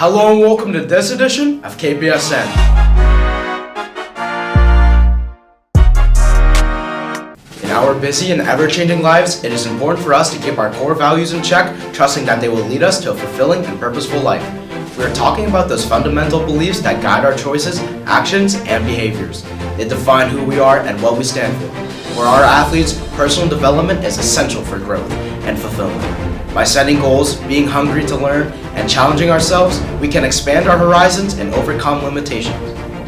Hello and welcome to this edition of Kpsn. In our busy and ever-changing lives, it is important for us to keep our core values in check, trusting that they will lead us to a fulfilling and purposeful life. We are talking about those fundamental beliefs that guide our choices, actions, and behaviors. They define who we are and what we stand for. For our athletes, personal development is essential for growth and fulfillment. By setting goals, being hungry to learn, and challenging ourselves, we can expand our horizons and overcome limitations.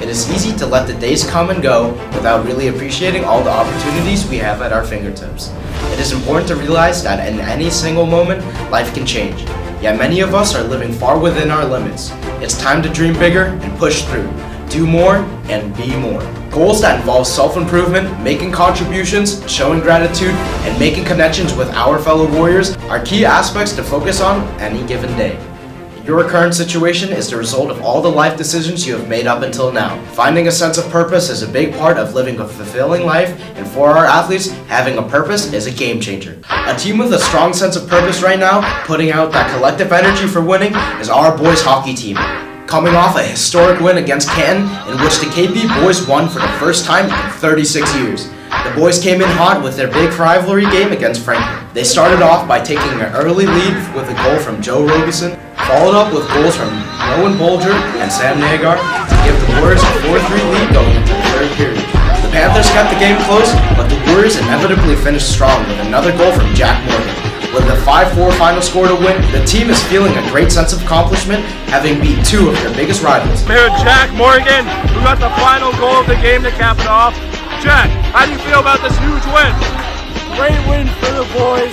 It is easy to let the days come and go without really appreciating all the opportunities we have at our fingertips. It is important to realize that in any single moment, life can change. Yet many of us are living far within our limits. It's time to dream bigger and push through. Do more and be more. Goals that involve self-improvement, making contributions, showing gratitude, and making connections with our fellow warriors are key aspects to focus on any given day. Your current situation is the result of all the life decisions you have made up until now. Finding a sense of purpose is a big part of living a fulfilling life, and for our athletes, having a purpose is a game changer. A team with a strong sense of purpose right now, putting out that collective energy for winning, is our boys hockey team. Coming off a historic win against Canton, in which the KP boys won for the first time in 36 years. The boys came in hot with their big rivalry game against Franklin. They started off by taking an early lead with a goal from Joe Robeson, followed up with goals from Rowan Bolger and Sam Nagar to give the Warriors a 4-3 lead going into the third period. The Panthers kept the game close, but the Warriors inevitably finished strong with another goal from Jack Morgan. With a 5-4 final score to win, the team is feeling a great sense of accomplishment, having beat two of their biggest rivals. Here, Jack Morgan, who got the final goal of the game to cap it off. Jack, how do you feel about this huge win? Great win for the boys.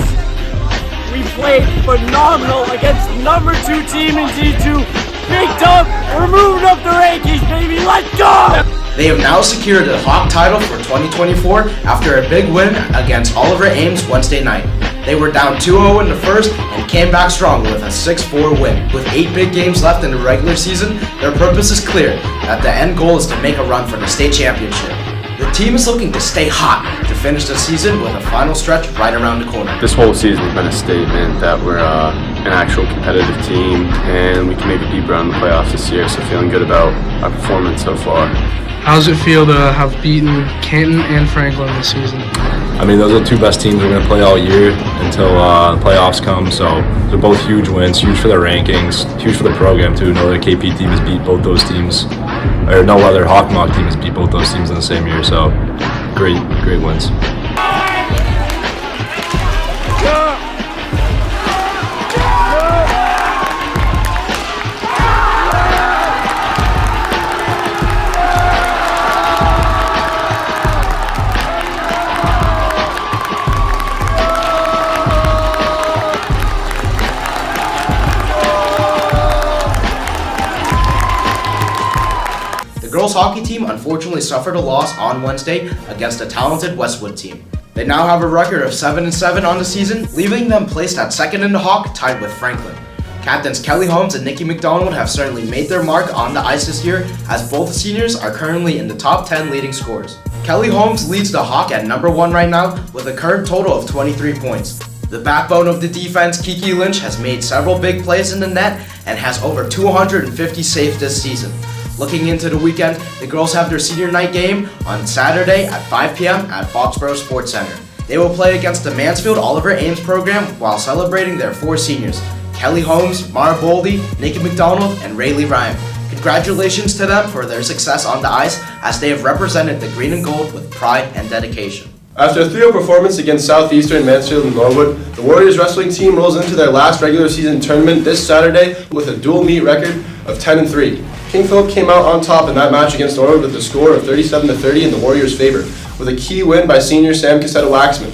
We played phenomenal against number 2 team in D2. Big dub, we're moving up the rankings, baby, let's go! They have now secured the Hawk title for 2024 after a big win against Oliver Ames Wednesday night. They were down 2-0 in the first and came back strong with a 6-4 win. With 8 big games left in the regular season, their purpose is clear, that the end goal is to make a run for the state championship. The team is looking to stay hot to finish the season with a final stretch right around the corner. This whole season has been a statement that we're an actual competitive team and we can make a deep run in the playoffs this year, so feeling good about our performance so far. How does it feel to have beaten Canton and Franklin this season? I mean, those are the two best teams we're going to play all year until the playoffs come, so they're both huge wins, huge for their rankings, huge for the program too. No other KP team has beat both those teams, or no other Hawkmock team has beat both those teams in the same year, so great wins. The girls hockey team unfortunately suffered a loss on Wednesday against a talented Westwood team. They now have a record of 7-7 on the season, leaving them placed at second in the Hawk, tied with Franklin. Captains Kelly Holmes and Nikki McDonald have certainly made their mark on the ice this year, as both seniors are currently in the top 10 leading scorers. Kelly Holmes leads the Hawk at number 1 right now with a current total of 23 points. The backbone of the defense, Kiki Lynch, has made several big plays in the net and has over 250 saves this season. Looking into the weekend, the girls have their senior night game on Saturday at 5 p.m. at Foxborough Sports Center. They will play against the Mansfield Oliver Ames program while celebrating their 4 seniors, Kelly Holmes, Mara Boldy, Nikki McDonald, and Rayleigh Ryan. Congratulations to them for their success on the ice, as they have represented the green and gold with pride and dedication. After a 3-0 performance against Southeastern, Mansfield, and Norwood, the Warriors wrestling team rolls into their last regular season tournament this Saturday with a dual meet record of 10-3. King Philip came out on top in that match against Norwood with a score of 37-30 in the Warriors' favor, with a key win by senior Sam Cassetta-Waxman.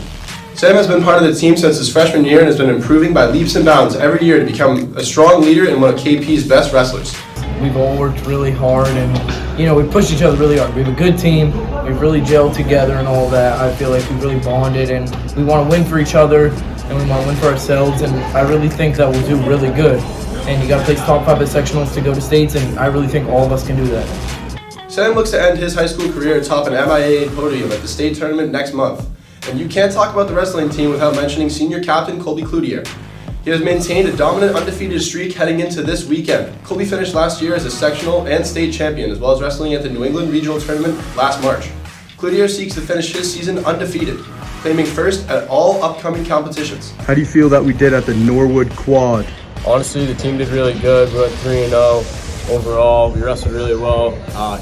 Sam has been part of the team since his freshman year and has been improving by leaps and bounds every year to become a strong leader and one of KP's best wrestlers. We've all worked really hard and, we push each other really hard. We have a good team. We've really gelled together and all that. I feel like we've really bonded and we want to win for each other and we want to win for ourselves, and I really think that we'll do really good. And you got to place top 5 at sectionals to go to states, and I really think all of us can do that. Sam looks to end his high school career atop an MIAA podium at the state tournament next month. And you can't talk about the wrestling team without mentioning senior captain Colby Cloutier. He has maintained a dominant undefeated streak heading into this weekend. Colby finished last year as a sectional and state champion, as well as wrestling at the New England Regional Tournament last March. Cloutier seeks to finish his season undefeated, claiming first at all upcoming competitions. How do you feel that we did at the Norwood Quad? Honestly, the team did really good. We went 3-0 overall. We wrestled really well.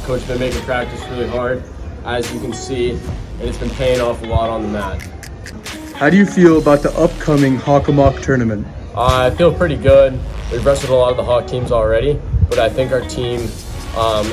Coach has been making practice really hard, as you can see, and it's been paying off a lot on the mat. How do you feel about the upcoming Hockomock tournament? I feel pretty good. We've wrestled a lot of the Hawk teams already, but I think our team,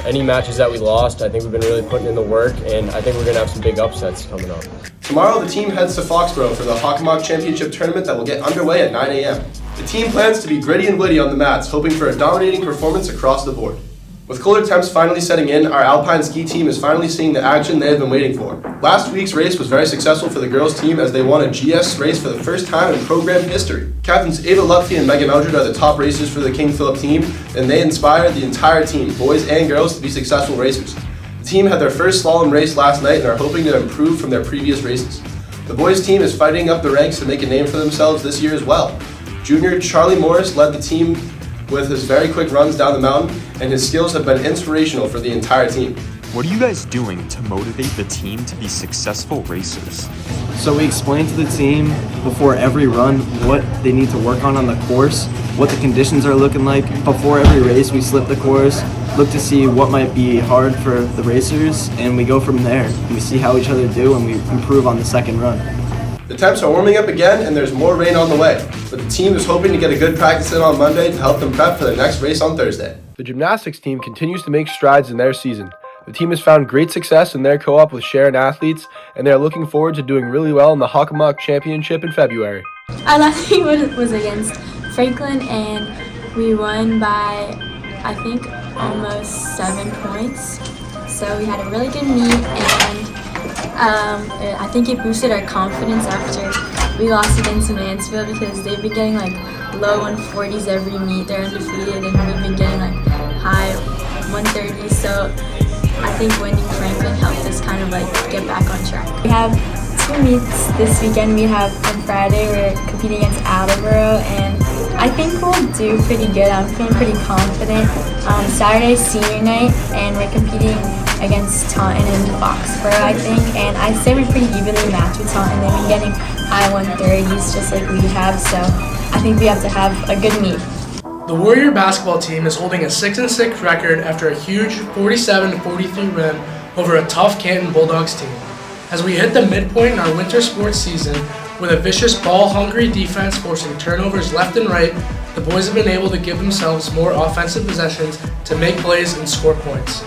any matches that we lost, I think we've been really putting in the work, and I think we're going to have some big upsets coming up. Tomorrow, the team heads to Foxborough for the Hockomock Championship tournament that will get underway at 9 a.m. The team plans to be gritty and witty on the mats, hoping for a dominating performance across the board. With colder temps finally setting in, our Alpine ski team is finally seeing the action they have been waiting for. Last week's race was very successful for the girls team as they won a GS race for the first time in program history. Captains Ava Lupke and Megan Eldred are the top racers for the King Philip team, and they inspired the entire team, boys and girls, to be successful racers. The team had their first slalom race last night and are hoping to improve from their previous races. The boys team is fighting up the ranks to make a name for themselves this year as well. Junior Charlie Morris led the team with his very quick runs down the mountain, and his skills have been inspirational for the entire team. What are you guys doing to motivate the team to be successful racers? So we explain to the team before every run what they need to work on the course, what the conditions are looking like. Before every race, we slip the course, look to see what might be hard for the racers, and we go from there. We see how each other do, and we improve on the second run. The temps are warming up again, and there's more rain on the way, but the team is hoping to get a good practice in on Monday to help them prep for the next race on Thursday. The gymnastics team continues to make strides in their season. The team has found great success in their co-op with Sharon athletes, and they are looking forward to doing really well in the Hockomock Championship in February. Our last meet was against Franklin, and we won by, I think, almost 7 points. So we had a really good meet, and I think it boosted our confidence after we lost against Mansfield, because they've been getting like low 140s every meet. They're undefeated, and we've been getting like high 130s. So I think winning Franklin helped us kind of like get back on track. We have 2 meets this weekend. We have on Friday, we're competing against Attleboro, and I think we'll do pretty good. I'm feeling pretty confident. Saturday's senior night, and we're competing against Taunton and Foxborough, I think, and I'd say we're pretty evenly matched with Taunton. They've been getting high 130s just like we have, so I think we have to have a good meet. The Warrior basketball team is holding a 6-6 record after a huge 47-43 win over a tough Canton Bulldogs team. As we hit the midpoint in our winter sports season, with a vicious ball-hungry defense forcing turnovers left and right, the boys have been able to give themselves more offensive possessions to make plays and score points.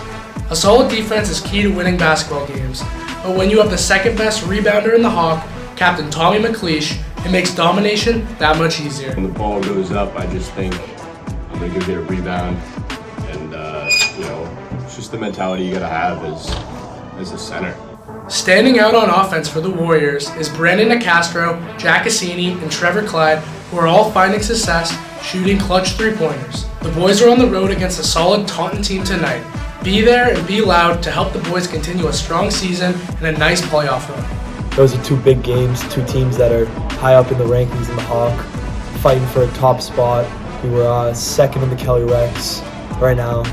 A solid defense is key to winning basketball games, but when you have the second best rebounder in the Hawk, Captain Tommy McLeish, it makes domination that much easier. When the ball goes up, I just think I'm going to go get a rebound, and it's just the mentality you got to have as a center. Standing out on offense for the Warriors is Brandon Nicastro, Jack Cassini, and Trevor Clyde, who are all finding success shooting clutch three-pointers. The boys are on the road against a solid Taunton team tonight. Be there and be loud to help the boys continue a strong season and a nice playoff run. Those are 2 big games, 2 teams that are high up in the rankings in the Hawk, fighting for a top spot. We were second in the Kelly Rex right now.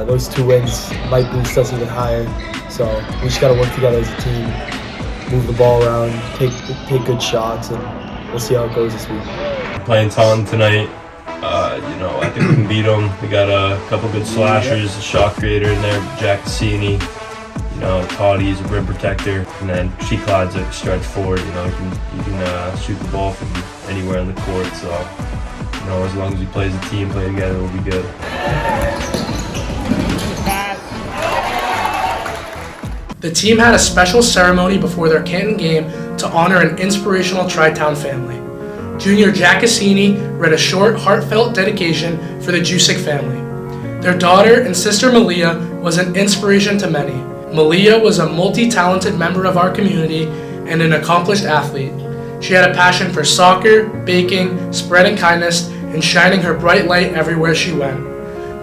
Those 2 wins might boost us even higher. So we just got to work together as a team, move the ball around, take good shots, and we'll see how it goes this week. Playing Taunton tonight, I think we can beat them. We got a couple good slashers, a shot creator in there, Jack Cassini. Toddy's a rim protector, and then Clyde's a stretch forward. You can shoot the ball from anywhere on the court. So, as long as we play as a team, play together, we'll be good. The team had a special ceremony before their Canton game to honor an inspirational Tri-Town family. Junior Jack Cassini read a short, heartfelt dedication for the Jusick family. Their daughter and sister Malia was an inspiration to many. Malia was a multi-talented member of our community and an accomplished athlete. She had a passion for soccer, baking, spreading kindness, and shining her bright light everywhere she went.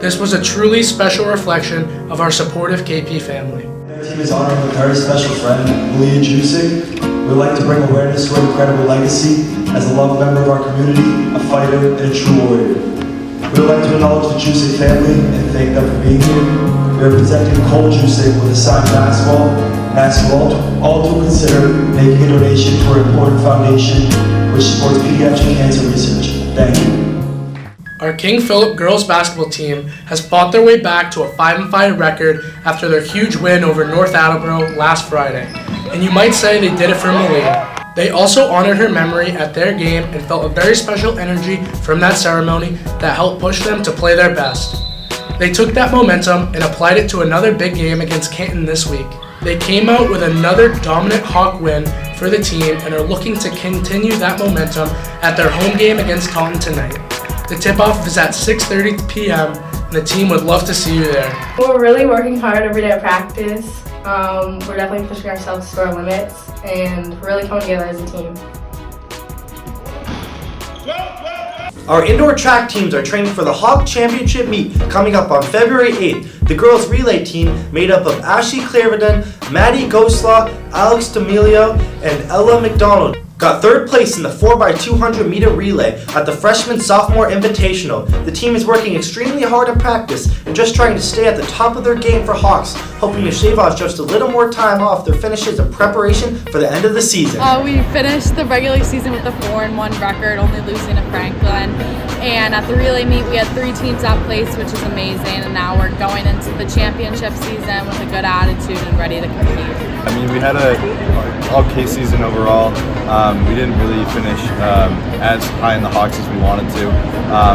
This was a truly special reflection of our supportive KP family. Our team is honoring a very special friend, Malia Jusick. We would like to bring awareness to her incredible legacy as a loved member of our community, a fighter, and a true warrior. We would like to acknowledge the Jusek family and thank them for being here. We are presenting Cole Jusek with a signed basketball and ask you all to consider making a donation to our important foundation which supports pediatric cancer research. Thank you. Our King Philip girls basketball team has fought their way back to a 5-5 record after their huge win over North Attleboro last Friday, and you might say they did it for Malia. They also honored her memory at their game and felt a very special energy from that ceremony that helped push them to play their best. They took that momentum and applied it to another big game against Canton this week. They came out with another dominant Hawk win for the team and are looking to continue that momentum at their home game against Taunton tonight. The tip-off is at 6:30 p.m. and the team would love to see you there. We're really working hard every day at practice. We're definitely pushing ourselves to our limits and really coming together as a team. Our indoor track teams are training for the Hawk Championship meet coming up on February 8th. The girls relay team, made up of Ashley Claverden, Maddie Goslaw, Alex D'Amelio, and Ella McDonald, got third place in the 4x200 meter relay at the Freshman-Sophomore Invitational. The team is working extremely hard in practice and just trying to stay at the top of their game for Hawks, hoping to shave off just a little more time off their finishes in preparation for the end of the season. We finished the regular season with a 4-1 record, only losing to Franklin. And at the relay meet, we had 3 teams at place, which is amazing. And now we're going into the championship season with a good attitude and ready to compete. I mean, we had a okay season overall. We didn't really finish as high in the Hawks as we wanted to,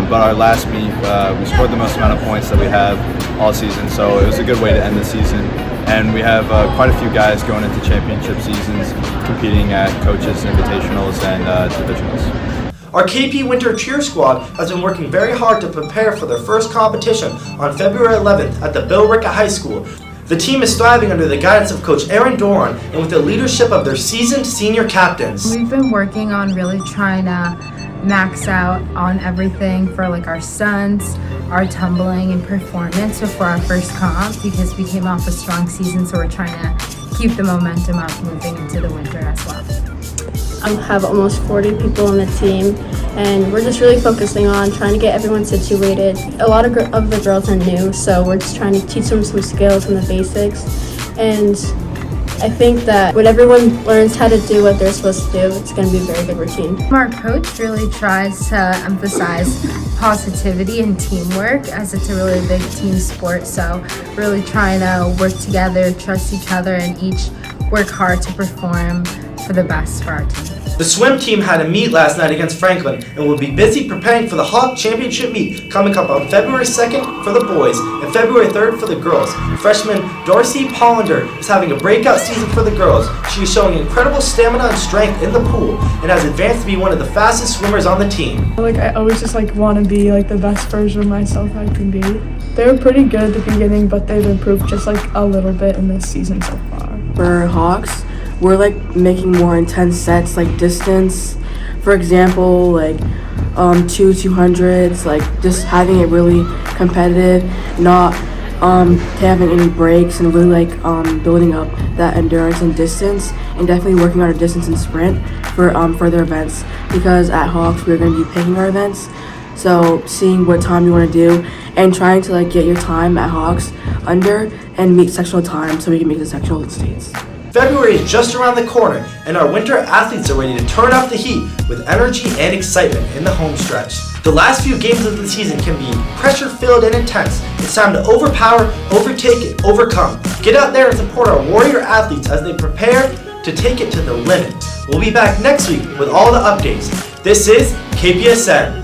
but our last meet, we scored the most amount of points that we have all season, so it was a good way to end the season. And we have quite a few guys going into championship seasons, competing at coaches, invitationals, and divisionals. Our KP Winter Cheer Squad has been working very hard to prepare for their first competition on February 11th at the Bill Rickett High School. The team is thriving under the guidance of Coach Aaron Doran and with the leadership of their seasoned senior captains. We've been working on really trying to max out on everything for like our stunts, our tumbling and performance before our first comp because we came off a strong season, so we're trying to keep the momentum up moving into the winter as well. I have almost 40 people on the team, and we're just really focusing on trying to get everyone situated. A lot of the girls are new, so we're just trying to teach them some skills and the basics. And I think that when everyone learns how to do what they're supposed to do, it's going to be a very good routine. Our coach really tries to emphasize positivity and teamwork as it's a really big team sport, so really trying to work together, trust each other, and each work hard to perform for the best for our team. The swim team had a meet last night against Franklin and will be busy preparing for the Hawk Championship meet coming up on February 2nd for the boys and February 3rd for the girls. Freshman Darcy Pollender is having a breakout season for the girls. She is showing incredible stamina and strength in the pool and has advanced to be one of the fastest swimmers on the team. I always just want to be the best version of myself I can be. They were pretty good at the beginning, but they've improved just a little bit in this season so far. For Hawks, we're making more intense sets, distance, for example, 200s, just having it really competitive, not having any breaks, and really building up that endurance and distance, and definitely working on our distance and sprint for further events, because at Hawks we're going to be picking our events, so seeing what time you want to do and trying to get your time at Hawks under and meet sectional time so we can make the sectional states. February is just around the corner, and our winter athletes are ready to turn up the heat with energy and excitement in the home stretch. The last few games of the season can be pressure-filled and intense. It's time to overpower, overtake, and overcome. Get out there and support our warrior athletes as they prepare to take it to the limit. We'll be back next week with all the updates. This is KPSN.